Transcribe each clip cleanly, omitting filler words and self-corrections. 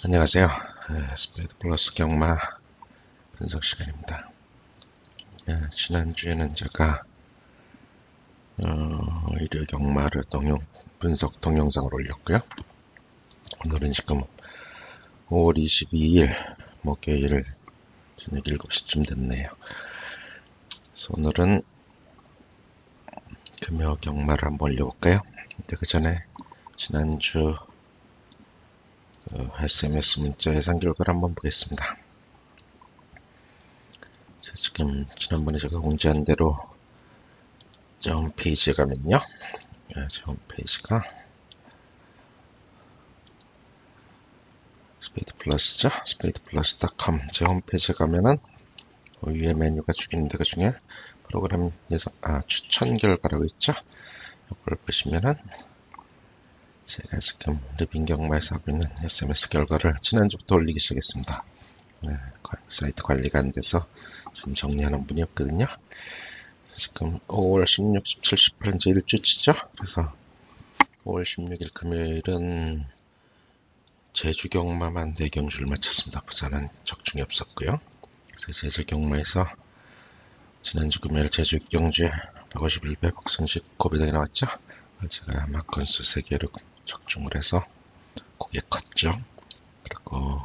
안녕하세요. 스페이드 플러스 경마 분석 시간입니다. 지난주에는 제가 일요 경마를 분석 동영상을 올렸고요. 오늘은 지금 5월 22일 목요일 저녁 7시쯤 됐네요. 그래서 오늘은 금요 경마를 한번 올려볼까요? 근데 그 전에 지난주 SMS 문자 예상 결과를 한번 보겠습니다. 지금 지난번에 제가 공지한 대로 제 홈페이지에 가면요. 제 홈페이지가 스페이드플러스죠. 스페이드플러스.com 제 홈페이지에 가면은 위에 메뉴가 있는데 그 중에 프로그램 추천 결과라고 있죠. 이걸 보시면은 제가 지금 리빙 경마에서 하고 있는 SMS 결과를 지난주부터 올리기 시작했습니다. 사이트 관리가 안 돼서 지금 정리하는 분이 없거든요. 지금 5월 16, 17, 18은 이제 일주치죠. 그래서 5월 16일 금요일은 제주 경마만 4경주를 마쳤습니다. 부산은 적중이 없었고요. 그래서 제주 경마에서 지난주 금요일 제주 경주에 151배 박성식 고배당이 나왔죠. 제가 마건수 3개를 적중을 해서 고개 컸죠. 그리고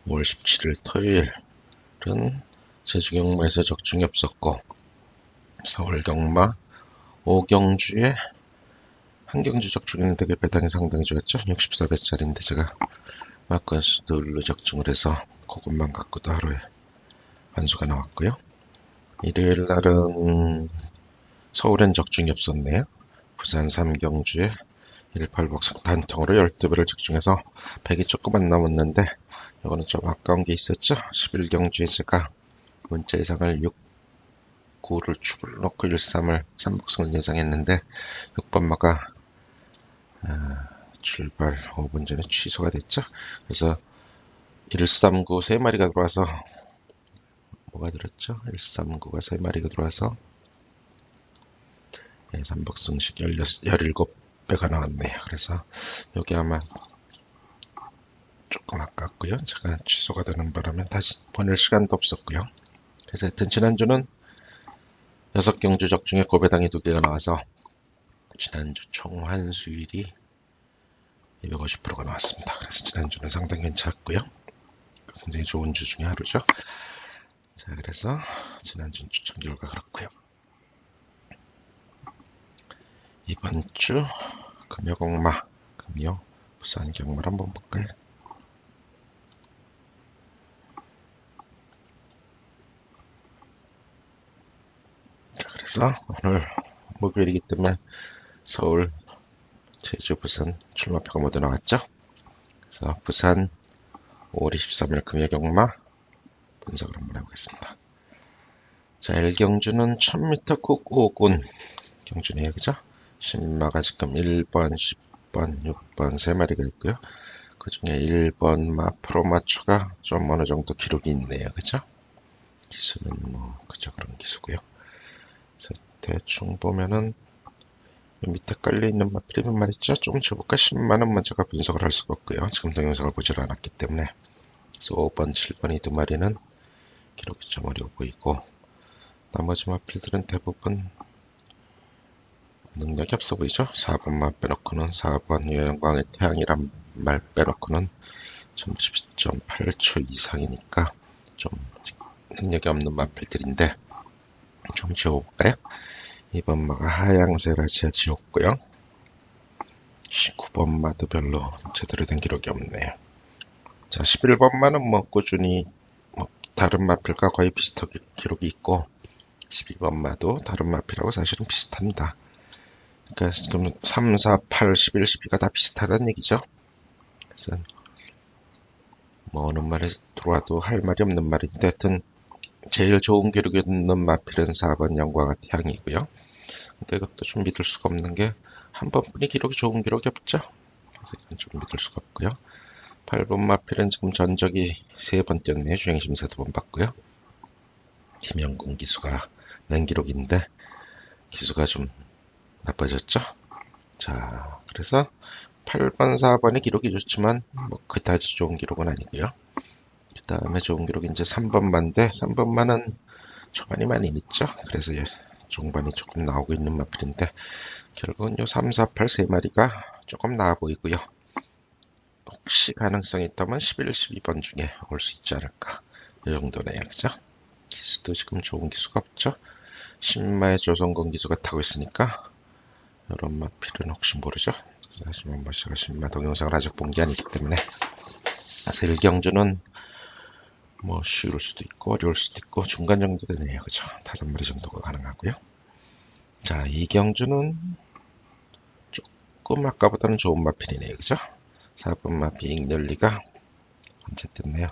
5월 17일 토요일은 제주 경마에서 적중이 없었고 서울 경마 5경주에 한 경주 적중했는데 그 배당이 상당히 좋았죠. 64배짜리인데 제가 마건수 둘로 적중을 해서 그것만 갖고도 하루에 환수가 나왔고요. 일요일 날은 서울엔 적중이 없었네요. 부산 3경주에 18박성 단통으로 12배를 적중해서 100이 조금만 남았는데 이거는 좀 아까운 게 있었죠. 11경주에 제가 문자 예상을 6, 9를 축을 놓고 13을 3박성을 예상했는데 6번마가 출발 5분 전에 취소가 됐죠. 그래서 139 3마리가 들어와서 뭐가 들었죠? 139가 3마리가 들어와서 3박성식 17배가 나왔네요. 그래서 여기 아마 조금 아깝고요. 제가 취소가 되는 바람에 다시 보낼 시간도 없었고요. 그래서 하여튼 지난주는 6경주 적중에 고배당이 2개가 나와서 지난주 총 환수율이 250%가 나왔습니다. 그래서 지난주는 상당히 괜찮았고요. 굉장히 좋은 주 중에 하루죠. 자, 그래서 지난주 추천 결과 그렇고요. 이번 주 금요 공마, 금요 부산 경마를 한번 볼까요? 자, 그래서 오늘 목요일이기 때문에 서울, 제주, 부산 출마표가 모두 나왔죠. 그래서 부산 5월 23일 금요 경마 분석을 한번 해보겠습니다. 자, 1경주는 1000m 국 5군 경주네요. 그죠? 신마가 지금 1번, 10번, 6번 3마리가 있고요. 그 중에 1번 마 프로마초가 좀 어느 정도 기록이 있네요. 그죠? 기수는 그저 그런 기수고요. 그래서 대충 보면은 밑에 깔려있는 마필이면 말이죠. 조금 줘볼까? 10만원 먼저가 분석을 할 수가 없고요. 지금 동영상을 보질 않았기 때문에. 그래서 5번, 7번 이 2마리는 기록이 좀 어려워 보이고 나머지 마필들은 대부분 능력이 없어 보이죠. 4번만 빼놓고는 4번 유영광의 태양이란 말 빼놓고는 전부 10.8초 이상이니까 좀 능력이 없는 마필들인데 좀 지워볼까요? 2번마가 하양세를 제가 지웠고요. 19번마도 별로 제대로 된 기록이 없네요. 자, 11번마는 꾸준히 다른 마필과 거의 비슷하게 기록이 있고 12번마도 다른 마필하고 사실은 비슷합니다. 그러니까 지금 3, 4, 8, 11, 12가 다 비슷하다는 얘기죠. 그래서 어느 말에 들어와도 할 말이 없는 말인데 하여튼 제일 좋은 기록이 있는 마필은 4번 영광의 태양이고요. 근데 이것도 좀 믿을 수가 없는 게 한 번뿐이 기록이 좋은 기록이 없죠. 그래서 이건 좀 믿을 수가 없고요. 8번 마필은 지금 전적이 3번 뛰었네요. 주행심사 2번 받고요. 김영군 기수가 낸 기록인데 기수가 좀 나빠졌죠. 자, 그래서 8번, 4번의 기록이 좋지만 뭐 그다지 좋은 기록은 아니고요. 그 다음에 좋은 기록이 이제 3번만인데 3번만은 초반이 많이 늦죠. 그래서 중반이 조금 나오고 있는 마필인데 결국은 요 3, 4, 8 세 마리가 조금 나아 보이고요. 혹시 가능성이 있다면 11, 12번 중에 올 수 있지 않을까. 이 정도네요. 그죠? 기수도 지금 좋은 기수가 없죠. 신마의 조선권 기수가 타고 있으니까 이런 마필은 혹시 모르죠. 하지만 뭐 제가 신마 동영상을 아직 본 게 아니기 때문에 사실 일경주는 뭐 쉬울 수도 있고 어려울 수도 있고 중간 정도 되네요. 그죠? 5마리 정도가 가능하고요. 자, 이경주는 조금 아까보다는 좋은 마필이네요. 그죠? 4번 마필 잉열리가 언제 떴네요.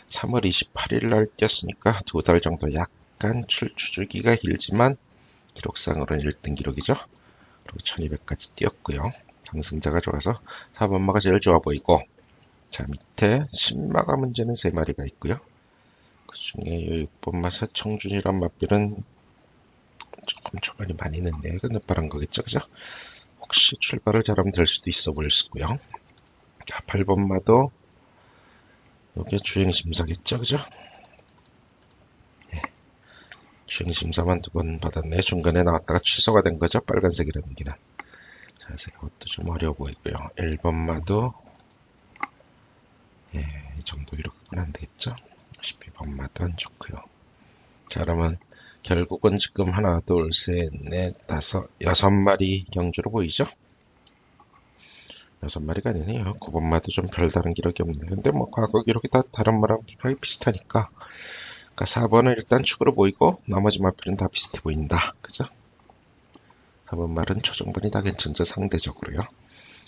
3월 28일 날 뛰었으니까 2달 정도 약간 출주기가 길지만 기록상으로는 1등 기록이죠. 그리고 1200까지 뛰었고요. 상승자가 좋아서 4번마가 제일 좋아 보이고, 자, 밑에 신마가 문제는 3마리가 있고요. 그 중에 6번마 서청준이란 마필은 조금 초반이 많이 늦네요. 이건 늦바란 거겠죠, 그죠? 혹시 출발을 잘하면 될 수도 있어 보였고요. 자, 8번마도 이게 주행심사겠죠, 그죠? 예, 주행심사만 2번 받았네. 중간에 나왔다가 취소가 된 거죠, 빨간색이라는 기는. 자, 그래서 이것도 좀 어려워 보이고요. 1번마도 예, 이 정도 기록은 안 되겠죠? 12번마도 안 좋고요. 자, 그러면 결국은 지금 하나, 둘, 셋, 넷, 다섯, 6마리 경주로 보이죠? 6마리가 아니네요. 9번마도 좀 별다른 기록이 없네. 근데 뭐 과거 기록이 다 다른 마랑 거의 비슷하니까. 그러니까 4번은 일단 축으로 보이고 나머지 마필은 다 비슷해 보인다. 그죠? 4번 말은 초중반이 다 괜찮죠. 상대적으로요.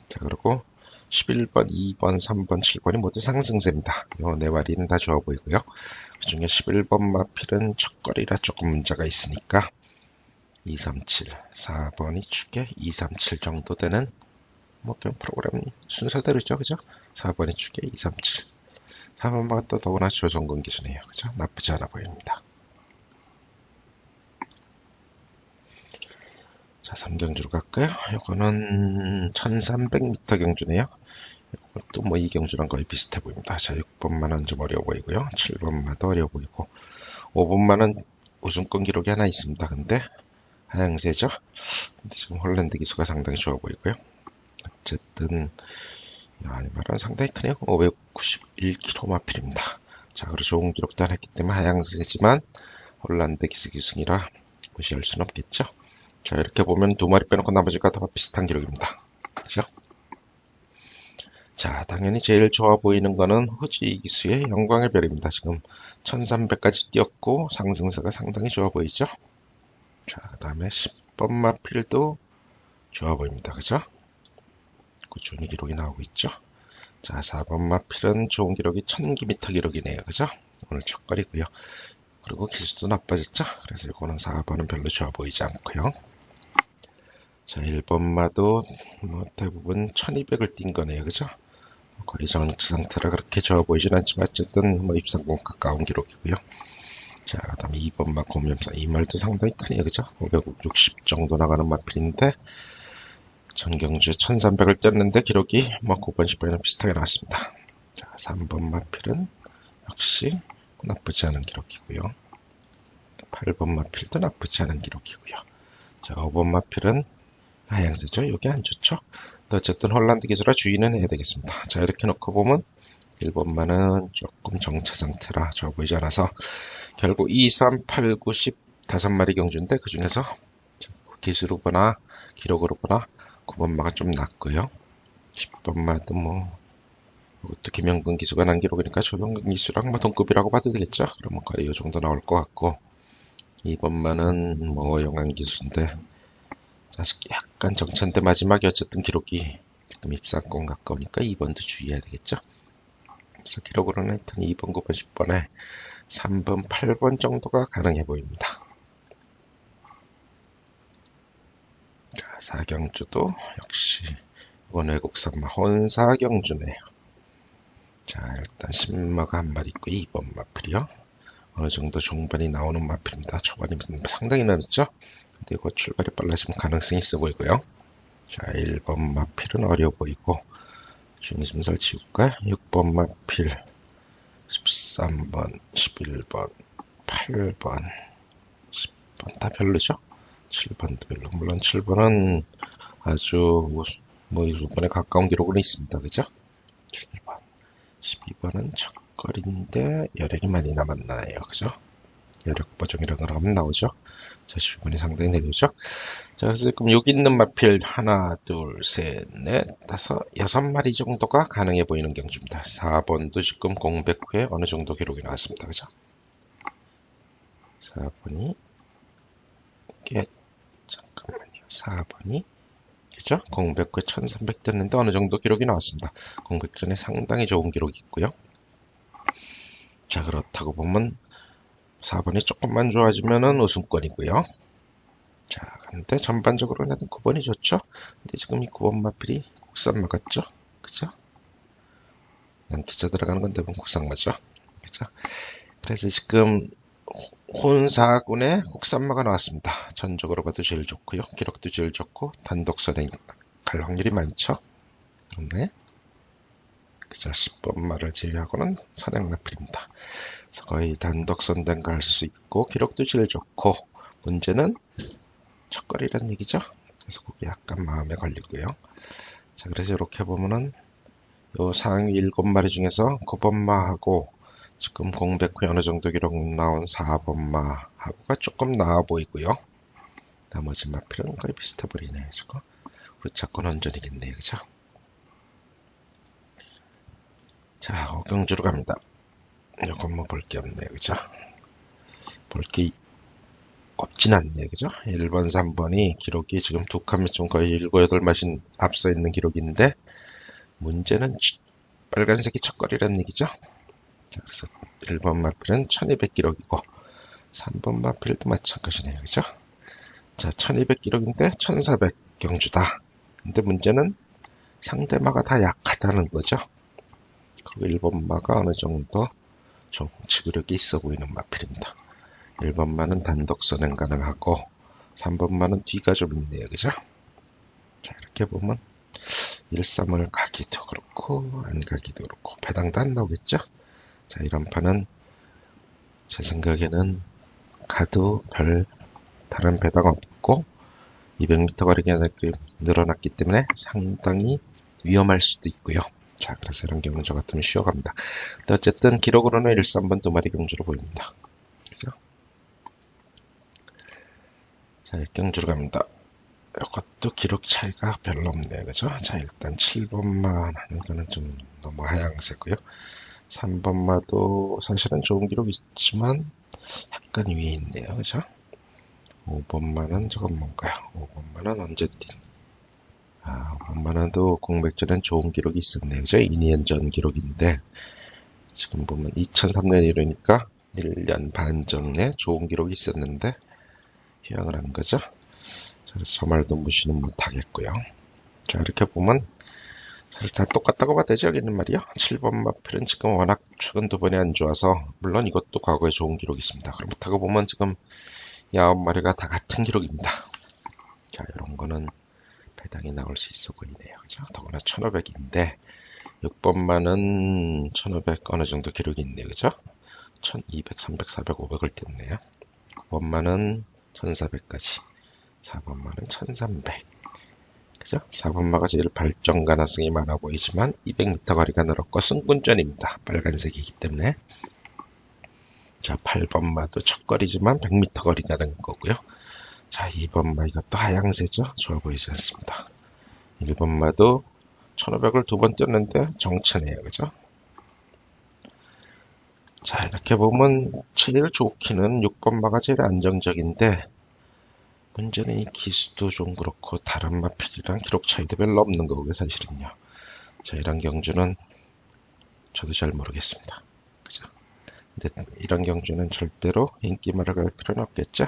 자, 그리고 11번, 2번, 3번, 7번이 모두 상승세입니다. 이 4마리는 다 좋아 보이고요. 그 중에 11번 마필은 첫거리라 조금 문제가 있으니까 2, 3, 7, 4번이 축에 2, 3, 7 정도 되는 뭐 그냥 프로그램 순서대로죠. 그죠? 4번이 축에 2, 3, 7. 4번마가 또 더구나 조정근 기수네요. 그죠? 나쁘지 않아 보입니다. 자, 3경주로 갈까요? 이거는 1300m 경주네요. 이것도 뭐 이 경주랑 거의 비슷해 보입니다. 자, 6번만은 좀 어려워 보이고요. 7번마도 어려워 보이고 5번만은 우승권 기록이 하나 있습니다. 근데 하향세죠. 근데 지금 홀랜드 기수가 상당히 좋아 보이고요. 어쨌든 이 말은 상당히 크네요. 591km 마필입니다. 자, 그리고 좋은 기록도 안 했기 때문에 하향세지만 홀란드 기승이라 무시할 수는 없겠죠. 자, 이렇게 보면 2마리 빼놓고 나머지가 다 비슷한 기록입니다. 그죠? 자, 당연히 제일 좋아 보이는 거는 후지 기수의 영광의 별입니다. 지금 1300까지 뛰었고 상승세가 상당히 좋아 보이죠? 자, 그 다음에 10번 마필도 좋아 보입니다. 그죠? 꾸준히 기록이 나오고 있죠? 자, 4번 마필은 좋은 기록이 1000m 기록이네요. 그죠? 오늘 첫거리고요. 그리고 기수도 나빠졌죠? 그래서 이거는 4번은 별로 좋아 보이지 않고요. 자, 1번마도 뭐 대부분 1200을 뛴 거네요. 그죠? 거의 정립 상태라 그렇게 좋아 보이진 않지만 어쨌든 뭐 입상권 가까운 기록이고요. 자, 그 다음에 2번마 고면사 이 말도 상당히 크네요. 그죠? 560 정도 나가는 마필인데 전경주에 1300을 뛰었는데 기록이 뭐 9번, 10번이랑 비슷하게 나왔습니다. 자, 3번 마필은 역시 나쁘지 않은 기록이고요. 8번 마필도 나쁘지 않은 기록이고요. 자, 5번 마필은 하향세죠. 이게 안 좋죠. 어쨌든 홀란드 기수라 주의는 해야 되겠습니다. 자, 이렇게 놓고 보면 1번만은 조금 정체 상태라 좋아 보이지 않아서 결국 2, 3, 8, 9, 10 5마리 경주인데 그 중에서 기수로 보나 기록으로 보나 9번마가 좀 낫고요. 10번마도 뭐 이것도 김영근 기수가 난 기록이니까 조동근 기수랑 뭐 동급이라고 봐도 되겠죠. 그러면 거의 이 정도 나올 것 같고 2번마는 뭐 영한 기수인데 사실 약간 정체인데 마지막에 어쨌든 기록이 지금 입상권 가까우니까 2번도 주의해야 되겠죠. 그래서 기록으로는 하여튼 2번, 9번, 10번에 3번, 8번 정도가 가능해 보입니다. 자, 4경주도 역시 이번 외국산마 혼사경주네요. 자, 일단 신마가 한 마리 있고 2번 마필이요. 어느 정도 중반이 나오는 마필입니다. 초반이 상당히 늦었죠? 근데 이거 출발이 빨라지면 가능성이 있어 보이고요. 자, 1번 마필은 어려 보이고, 중심살 지울까요? 6번 마필, 13번, 11번, 8번, 10번 다 별로죠? 7번도 별로. 물론 7번은 아주 뭐 6번에 가까운 기록은 있습니다. 그죠? 7번. 12번은 첫걸인데 여력이 많이 남았나요? 그죠? 여력 보정이라는 걸 하면 나오죠? 자, 12번이 상당히 내려오죠? 자, 그래서 지금 여기 있는 마필 하나, 둘, 셋, 넷, 다섯, 6마리 정도가 가능해 보이는 경주입니다. 4번도 지금 공백 후에 어느 정도 기록이 나왔습니다. 그죠? 4번이 이게 잠깐만요. 4번이 그죠? 공백 후에 1300 됐는데 어느 정도 기록이 나왔습니다. 공백 전에 상당히 좋은 기록이 있고요. 자, 그렇다고 보면 4번이 조금만 좋아지면은 우승권이고요. 자, 근데 전반적으로는 9번이 좋죠? 근데 지금 이 9번 마필이 국산 막았죠? 그죠? 난 기자 들어가는 건 대부분 국산 맞죠? 그죠? 그래서 지금 혼사군에 국산마가 나왔습니다. 전적으로 봐도 제일 좋고요. 기록도 제일 좋고 단독선에 갈 확률이 많죠. 네. 그죠? 10번 말을 제외하고는 선행마필입니다. 그래서 거의 단독선된 갈 수 있고 기록도 제일 좋고 문제는 첫걸이란 얘기죠. 그래서 그게 약간 마음에 걸리고요. 자, 그래서 이렇게 보면은 요 상위 7마리 중에서 9번마하고 지금 공백 후에 어느 정도 기록 나온 4번마하고가 조금 나아 보이고요. 나머지 마필은 거의 비슷해 버리네요. 저거 후차권 원전이겠네요. 그죠? 자, 오경주로 갑니다. 이건 뭐 볼 게 없네요. 그죠? 볼 게 없진 않네요. 그죠? 1번, 3번이 기록이 지금 두 칸 밑쯤 거의 7, 8마신 앞서 있는 기록인데 문제는 빨간색이 첫걸이라는 얘기죠. 자, 그래서 1번 마필은 1200 기록이고 3번 마필도 마찬가지네요. 그죠? 자, 1200 기록인데 1400 경주다. 근데 문제는 상대마가 다 약하다는 거죠. 그리고 1번마가 어느 정도 정치구력이 있어 보이는 마필입니다. 1번마는 단독 선행 가능하고 3번마는 뒤가 좀 있네요. 그죠? 자, 이렇게 보면 1-3을 가기도 그렇고 안 가기도 그렇고 배당도 안 나오겠죠? 자, 이런 판은 제 생각에는 가도 별 다른 배당 없고 200m 거리가 늘어났기 때문에 상당히 위험할 수도 있고요. 자, 그래서 이런 경우는 저 같으면 쉬어갑니다. 근데 어쨌든 기록으로는 1-3번 2마리 경주로 보입니다. 그죠? 자, 1경주로 갑니다. 이것도 기록 차이가 별로 없네요. 그죠? 자, 일단 7번만 하는 거는 좀 너무 하향세고요. 3번마도 사실은 좋은 기록이 있지만 약간 위에 있네요. 그죠? 5번만은 저건 뭔가요? 5번만은 언제 뛴? 5번만은도 공백전엔 좋은 기록이 있었네요. 그죠? 2년 전 기록인데 지금 보면 2003년 이러니까 1년 반 전에 좋은 기록이 있었는데 휴양을 한 거죠. 그래서 저 말도 무시는 못하겠고요. 자, 이렇게 보면 사실 다 똑같다고 봐도 되죠. 여기 있는 말이요. 7번 마필은 지금 워낙 최근 2번이 안 좋아서 물론 이것도 과거에 좋은 기록이 있습니다. 그렇다고 보면 지금 9마리가 다 같은 기록입니다. 자, 이런 거는 배당이 나올 수 있어 보이네요. 그죠? 더구나 1500인데 6번만은 1500 어느 정도 기록이 있네요. 그죠? 1200, 300, 400, 500을 띄었네요. 9번만은 1400까지 4번마는 1300. 그죠? 4번마가 제일 발전 가능성이 많아 보이지만 200m 거리가 늘었고 승분전입니다. 빨간색이기 때문에. 자, 8번마도 첫 거리지만 100m 거리가 는 거고요. 자, 2번마 이것도 하향세죠? 좋아 보이지 않습니다. 1번마도 1500을 2번 뛰었는데 정체네요. 그죠? 자, 이렇게 보면 제일 좋기는 6번마가 제일 안정적인데 문제는 이 기수도 좀 그렇고 다른 마필이랑 기록 차이도 별로 없는 거고요. 사실은요. 자, 이런 경주는 저도 잘 모르겠습니다. 그죠? 근데 이런 경주는 절대로 인기말을 갈 필요는 없겠죠.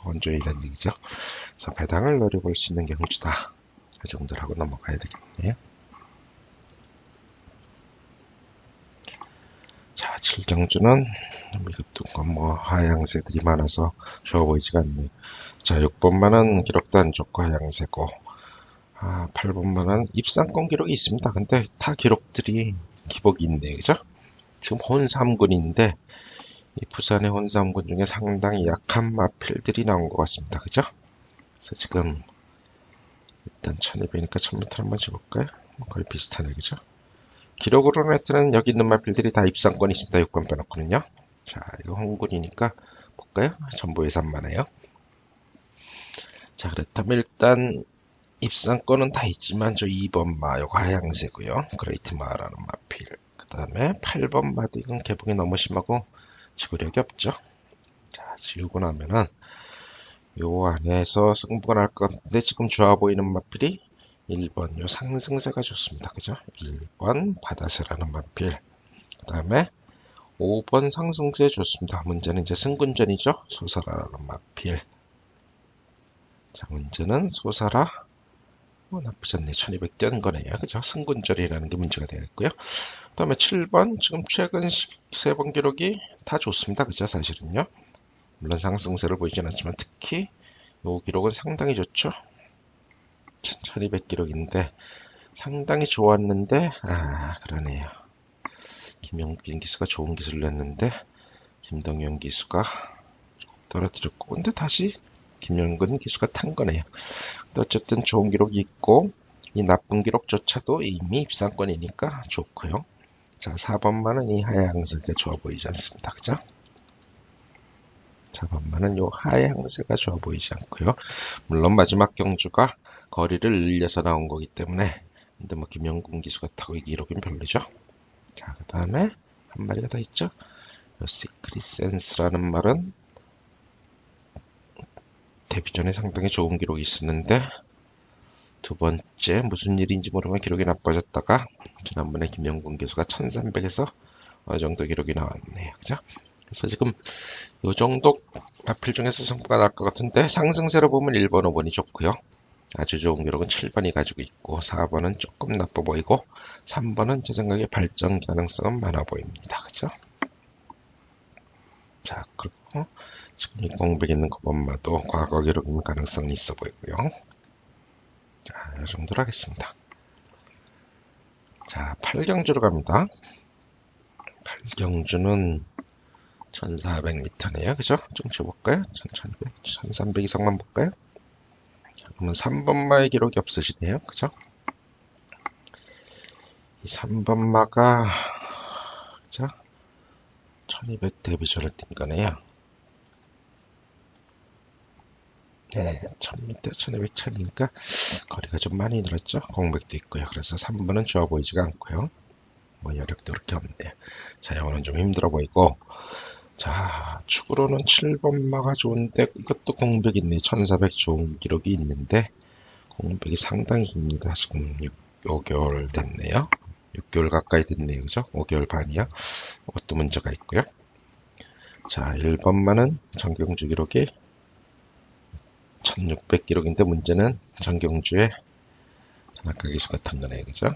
원조이란 얘기죠. 그래서 배당을 노려볼 수 있는 경주다. 그 정도로 하고 넘어가야 되겠네요. 자, 7경주는 이것도 뭐 하향세들이 많아서 좋아 보이지가 않네요. 자, 6번만은 기록도 안 좋고 하향세고 8번만은 입상권 기록이 있습니다. 근데 타 기록들이 기복이 있네, 그죠? 지금 혼삼군인데, 이 부산의 혼삼군 중에 상당히 약한 마필들이 나온 것 같습니다. 그죠? 그래서 지금, 일단 1200이니까 1000m 한번 줘볼까요? 거의 비슷하네, 그죠? 기록으로는 하여튼 여기 있는 마필들이 다 입상권이 있습니다. 6번 빼놓고는요. 자, 이거 홍군이니까 볼까요? 전부 예산만 해요. 자, 그렇다면 일단 입상권은 다 있지만 저 2번 마, 요거 하양새고요. 그레이트 마라는 마필. 그 다음에 8번 마도 이건 개봉이 너무 심하고 지구력이 없죠. 자, 지우고 나면은 요 안에서 승부가 날 것 같은데 지금 좋아 보이는 마필이 1번 요 상승세가 좋습니다. 그죠? 1번 바다새라는 마필. 그 다음에 5번 상승세 좋습니다. 문제는 이제 승군전이죠. 소사라는 마필. 자, 문제는 소사라. 나쁘지 않네. 1200 뛴 거네요. 그죠? 승군절이라는 게 문제가 되겠고요. 그 다음에 7번. 지금 최근 3번 기록이 다 좋습니다. 그죠? 사실은요. 물론 상승세를 보이진 않지만 특히 이 기록은 상당히 좋죠. 1200 기록인데 상당히 좋았는데 그러네요. 김영빈 기수가 좋은 기술을 냈는데 김동현 기수가 떨어뜨렸고 근데 다시 김영근 기수가 탄 거네요. 어쨌든 좋은 기록이 있고 이 나쁜 기록조차도 이미 입상권이니까 좋고요. 자, 4번만은 이 하양세가 좋아 보이지 않습니다. 그죠? 4번만은 요 하양세가 좋아 보이지 않고요. 물론 마지막 경주가 거리를 늘려서 나온 거기 때문에 근데 뭐 김영근 기수가 타고 이 기록은 별로죠. 자, 그 다음에 한 마리가 더 있죠. 요 시크릿 센스라는 말은 데뷔 전에 상당히 좋은 기록이 있었는데 두 번째 무슨 일인지 모르면 기록이 나빠졌다가 지난번에 김영근 교수가 1300에서 어느 정도 기록이 나왔네요. 그죠? 그래서 지금 요 정도 마필 중에서 승부가 날 것 같은데 상승세로 보면 1번, 5번이 좋고요. 아주 좋은 기록은 7번이 가지고 있고 4번은 조금 나빠 보이고 3번은 제 생각에 발전 가능성은 많아 보입니다. 그죠? 자, 그리고 지금 이 공백 있는 것만도 과거 기록인 가능성이 있어 보이고요. 자, 이 정도로 하겠습니다. 자, 8경주로 갑니다. 8경주는 1400m네요. 그죠? 좀 줘볼까요? 1200, 1300 이상만 볼까요? 자, 그러면 3번마의 기록이 없으시네요. 그죠? 이 3번마가, 그죠? 1200 데뷔전을 뛴 거네요. 네, 1000m, 1200, 1000이니까 거리가 좀 많이 늘었죠? 공백도 있고요. 그래서 3번은 좋아 보이지가 않고요. 뭐 여력도 그렇게 없네요. 자, 이거는 좀 힘들어 보이고 자, 축으로는 7번마가 좋은데 이것도 공백이 있네. 1400 좋은 기록이 있는데 공백이 상당히 깁니다. 지금 5개월 됐네요. 6개월 가까이 됐네요. 그죠? 5개월 반이요. 이것도 문제가 있고요. 자, 1번마는 정경주 기록이 1600 기록인데 문제는 정경주의 전학가 기수가 탄 거네요. 그죠?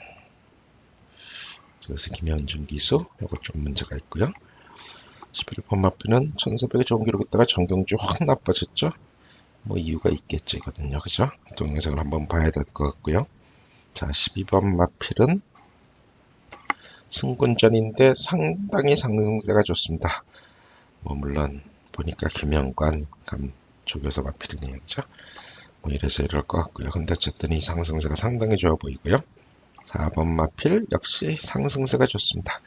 그래서 김현준 기수, 이거 좀 문제가 있고요. 11번 마피는 1400에 좋은 기록이 있다가 정경주 확 나빠졌죠? 뭐 이유가 있겠죠, 이거든요. 그죠? 동영상을 한번 봐야 될 것 같고요. 자, 12번 마필은 승군전인데 상당히 상승세가 좋습니다. 뭐 물론 보니까 김영관 조교사 마필이네요. 그죠? 뭐 이래서 이럴 것 같고요. 근데 어쨌든 이 상승세가 상당히 좋아 보이고요. 4번 마필 역시 상승세가 좋습니다.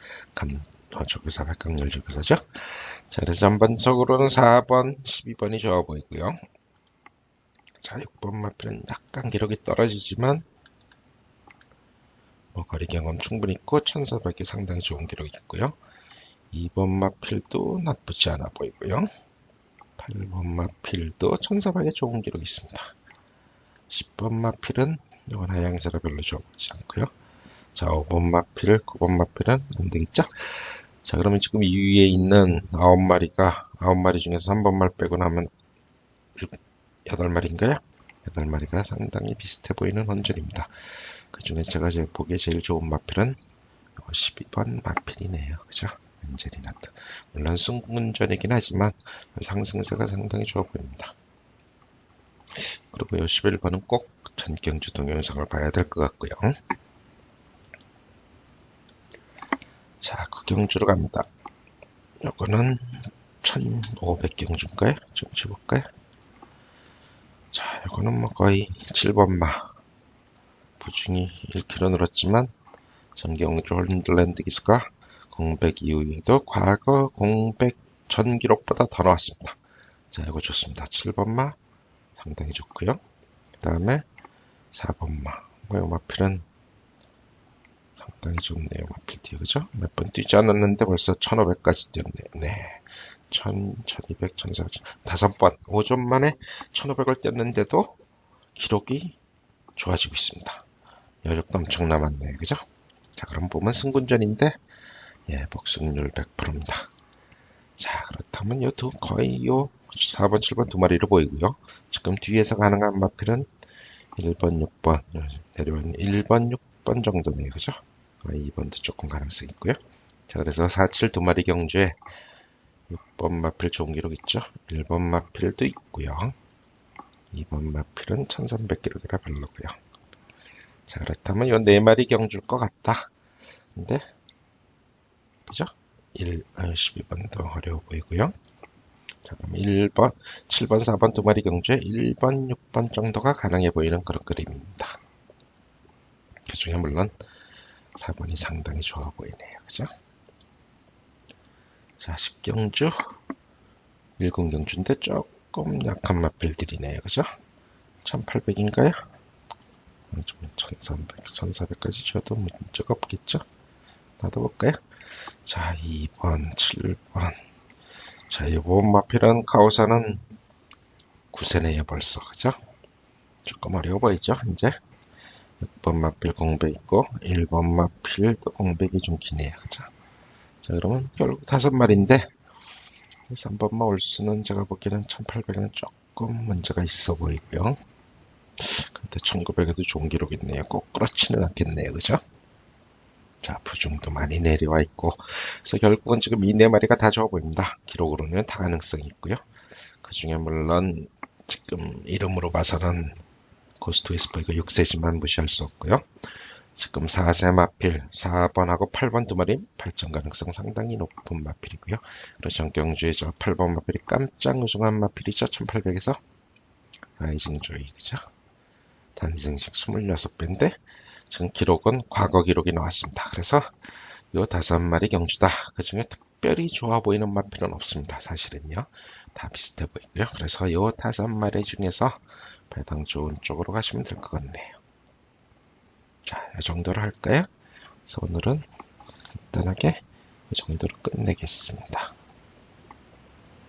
조교사 발강열 조교사죠. 자, 그래서 전반적으로는 4번, 12번이 좋아 보이고요. 자, 6번 마필은 약간 기록이 떨어지지만 뭐 거리 경험 충분히 있고 1400이 상당히 좋은 기록이 있고요. 2번 마필도 나쁘지 않아 보이고요. 8번 마필도 1400에 좋은 기록이 있습니다. 10번 마필은 이건 하양세라 별로 좋아 보이지 않고요. 자, 5번 마필, 9번 마필은 안 되겠죠? 자, 그러면 지금 이 위에 있는 9마리가 9마리 중에서 3번말 빼고 나면 8마리인가요? 8마리가 상당히 비슷해 보이는 헌절입니다. 그 중에 제가 보기에 제일 좋은 마필은 12번 마필이네요. 그죠? 엔젤리나트. 물론 승군전이긴 하지만 상승세가 상당히 좋아 보입니다. 그리고 이 11번은 꼭 전경주 동영상을 봐야 될 것 같고요. 자, 그 경주로 갑니다. 요거는 1500경주인가요? 좀 집을까요? 자, 요거는 뭐 거의 7번마. 부중이 1km 늘었지만 전경주 홀랜드 기수가 공백 이후에도 과거 공백 전 기록보다 더 나왔습니다. 자, 이거 좋습니다. 7번마 상당히 좋고요. 그 다음에 4번마. 뭐 마필은 상당히 좋네요. 마필 뒤에 그죠? 몇 번 뛰지 않았는데 벌써 1500까지 뛰었네요. 네. 1000, 1200, 1400, 5번. 5점 만에 1500을 뛰었는데도 기록이 좋아지고 있습니다. 여력도 엄청 남았네요. 그죠? 자, 그럼 보면 승군전인데, 예, 복승률 100%입니다. 자, 그렇다면 거의 4번, 7번 두 마리로 보이고요. 지금 뒤에서 가능한 마필은 1번, 6번, 내려온 1번, 6번 정도네요. 그죠? 2번도 조금 가능성이 있고요. 자, 그래서 4, 7 두 마리 경주에 6번 마필 좋은 기록 있죠? 1번 마필도 있고요. 2번 마필은 1300기록이라 별로고요. 자, 그렇다면 요 4마리 경주일 것 같다. 근데, 그죠? 12번도 어려워 보이고요. 자, 그럼 1번, 7번, 4번 두 마리 경주에 1번, 6번 정도가 가능해 보이는 그런 그림입니다. 그 중에 물론 4번이 상당히 좋아 보이네요. 그죠? 자, 10경주, 10경주인데 조금 약한 마필들이네요. 그죠? 1800인가요? 좀 1300, 1400까지 줘도 문제가 없겠죠? 놔둬볼까요? 자, 2번, 7번. 자, 이번 마필은 가오사는 9세네요, 벌써. 그죠? 조금 어려워 보이죠? 이제 6번 마필 공백 있고 1번 마필도 공백이 좀 기네요. 그죠? 자, 그러면 결국 5마리인데 3번마 올수는 제가 보기에는 1800은 조금 문제가 있어 보이고요. 근데 1900에도 좋은 기록이 있네요. 꼭 그렇지는 않겠네요. 그죠? 자, 부중도 많이 내려와 있고, 그래서 결국은 지금 이 4마리가 다 좋아 보입니다. 기록으로는 다 가능성이 있고요. 그 중에 물론 지금 이름으로 봐서는 고스트 위스퍼 이거 6세지만 무시할 수 없고요. 지금 4세 마필 4번하고 8번 두 마리 발전 가능성 상당히 높은 마필이고요. 그리고 전경주의 저 8번 마필이 깜짝 우중한 마필이죠. 1800에서 라이징 조이 그죠? 단생식 26배인데 지금 기록은 과거 기록이 나왔습니다. 그래서 요 5마리 경주다. 그 중에 특별히 좋아 보이는 마필은 없습니다. 사실은요. 다 비슷해 보이고요. 그래서 요 5마리 중에서 배당 좋은 쪽으로 가시면 될 것 같네요. 자, 이 정도로 할까요? 그래서 오늘은 간단하게 이 정도로 끝내겠습니다.